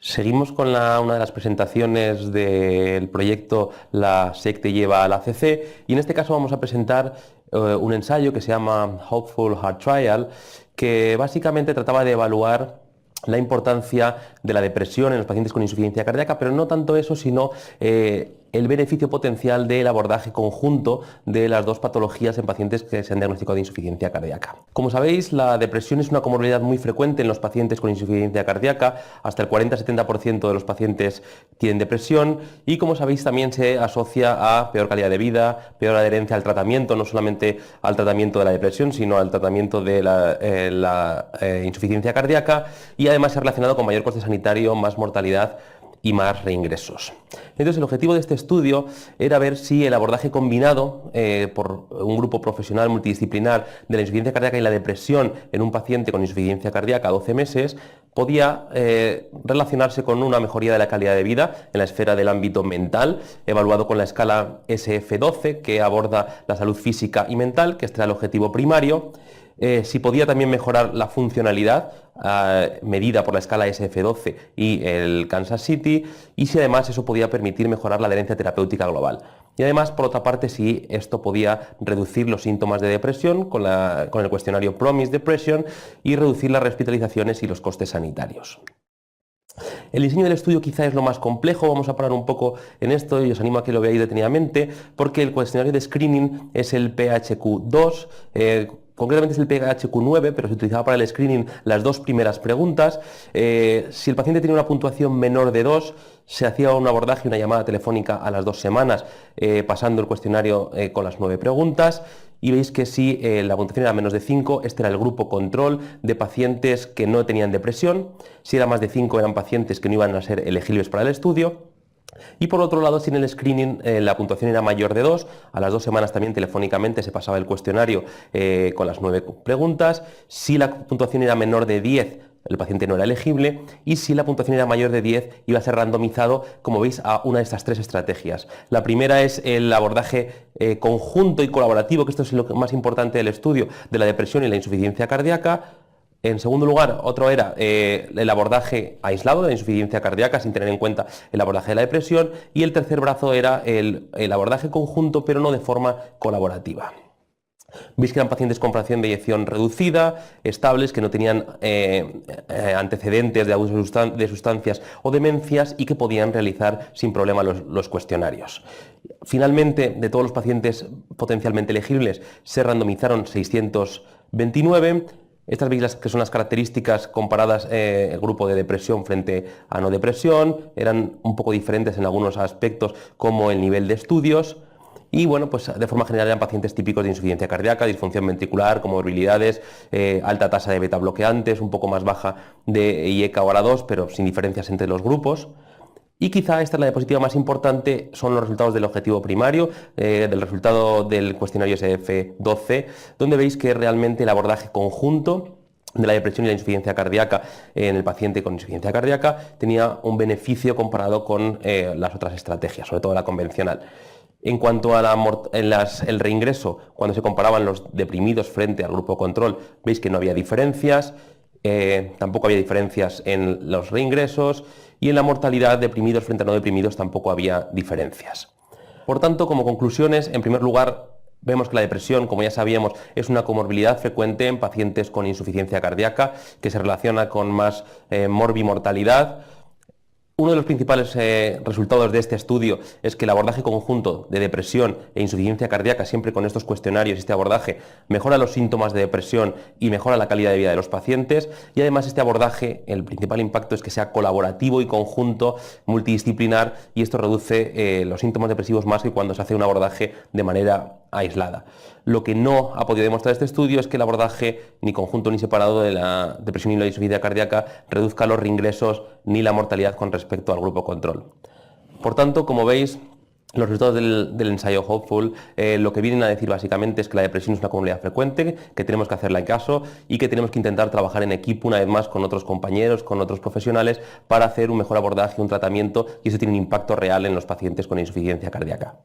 Seguimos con una de las presentaciones del proyecto La SEC te lleva al ACC y en este caso vamos a presentar un ensayo que se llama Hopeful Heart Trial, que básicamente trataba de evaluar la importancia de la depresión en los pacientes con insuficiencia cardíaca, pero no tanto eso, sino el beneficio potencial del abordaje conjunto de las dos patologías en pacientes que se han diagnosticado de insuficiencia cardíaca. Como sabéis, la depresión es una comorbilidad muy frecuente en los pacientes con insuficiencia cardíaca. Hasta el 40-70% de los pacientes tienen depresión y, como sabéis, también se asocia a peor calidad de vida, peor adherencia al tratamiento, no solamente al tratamiento de la depresión, sino al tratamiento de la insuficiencia cardíaca, y además se ha relacionado con mayor coste sanitario, más mortalidad y más reingresos. Entonces, el objetivo de este estudio era ver si el abordaje combinado por un grupo profesional multidisciplinar de la insuficiencia cardíaca y la depresión en un paciente con insuficiencia cardíaca a 12 meses podía relacionarse con una mejoría de la calidad de vida en la esfera del ámbito mental, evaluado con la escala SF-12, que aborda la salud física y mental, que este era el objetivo primario. Si podía también mejorar la funcionalidad medida por la escala SF-12 y el Kansas City, y si además eso podía permitir mejorar la adherencia terapéutica global. Y además, por otra parte, si esto podía reducir los síntomas de depresión con el cuestionario PROMIS Depression y reducir las hospitalizaciones y los costes sanitarios. El diseño del estudio quizá es lo más complejo, vamos a parar un poco en esto y os animo a que lo veáis detenidamente, porque el cuestionario de screening es el PHQ-2, concretamente es el PHQ-9, pero se utilizaba para el screening las dos primeras preguntas. Si el paciente tenía una puntuación menor de 2, se hacía un abordaje y una llamada telefónica a las 2 semanas, pasando el cuestionario con las 9 preguntas. Y veis que si la puntuación era menos de 5, este era el grupo control de pacientes que no tenían depresión. Si era más de 5, eran pacientes que no iban a ser elegibles para el estudio. Y por otro lado, si en el screening la puntuación era mayor de 2, a las 2 semanas también telefónicamente se pasaba el cuestionario con las 9 preguntas. Si la puntuación era menor de 10, el paciente no era elegible, y si la puntuación era mayor de 10, iba a ser randomizado, como veis, a una de estas tres estrategias. La primera es el abordaje conjunto y colaborativo, que esto es lo más importante del estudio de la depresión y la insuficiencia cardíaca. En segundo lugar, otro era el abordaje aislado de la insuficiencia cardíaca sin tener en cuenta el abordaje de la depresión, y el tercer brazo era el abordaje conjunto pero no de forma colaborativa. Veis que eran pacientes con fracción de eyección reducida, estables, que no tenían antecedentes de abuso de sustancias o demencias y que podían realizar sin problema los cuestionarios. Finalmente, de todos los pacientes potencialmente elegibles, se randomizaron 629. Estas veis que son las características comparadas, el grupo de depresión frente a no depresión, eran un poco diferentes en algunos aspectos como el nivel de estudios. Y bueno, pues de forma general eran pacientes típicos de insuficiencia cardíaca, disfunción ventricular, comorbilidades, alta tasa de beta bloqueantes, un poco más baja de IECA o ARA2, pero sin diferencias entre los grupos. Y quizá esta es la diapositiva más importante, son los resultados del objetivo primario, del resultado del cuestionario SF-12, donde veis que realmente el abordaje conjunto de la depresión y la insuficiencia cardíaca en el paciente con insuficiencia cardíaca tenía un beneficio comparado con las otras estrategias, sobre todo la convencional. En cuanto a el reingreso, cuando se comparaban los deprimidos frente al grupo control, veis que no había diferencias. Tampoco había diferencias en los reingresos, y en la mortalidad, deprimidos frente a no deprimidos, tampoco había diferencias. Por tanto, como conclusiones, en primer lugar, vemos que la depresión, como ya sabíamos, es una comorbilidad frecuente en pacientes con insuficiencia cardíaca que se relaciona con más morbimortalidad. Uno de los principales resultados de este estudio es que el abordaje conjunto de depresión e insuficiencia cardíaca, siempre con estos cuestionarios y este abordaje, mejora los síntomas de depresión y mejora la calidad de vida de los pacientes. Y además este abordaje, el principal impacto es que sea colaborativo y conjunto, multidisciplinar, y esto reduce los síntomas depresivos más que cuando se hace un abordaje de manera aislada. Lo que no ha podido demostrar este estudio es que el abordaje ni conjunto ni separado de la depresión y la insuficiencia cardíaca reduzca los reingresos ni la mortalidad con respecto al grupo control. Por tanto, como veis, los resultados del ensayo Hopeful lo que vienen a decir básicamente es que la depresión es una comorbilidad frecuente, que tenemos que hacerla en caso y que tenemos que intentar trabajar en equipo una vez más con otros compañeros, con otros profesionales, para hacer un mejor abordaje, un tratamiento, y eso tiene un impacto real en los pacientes con insuficiencia cardíaca.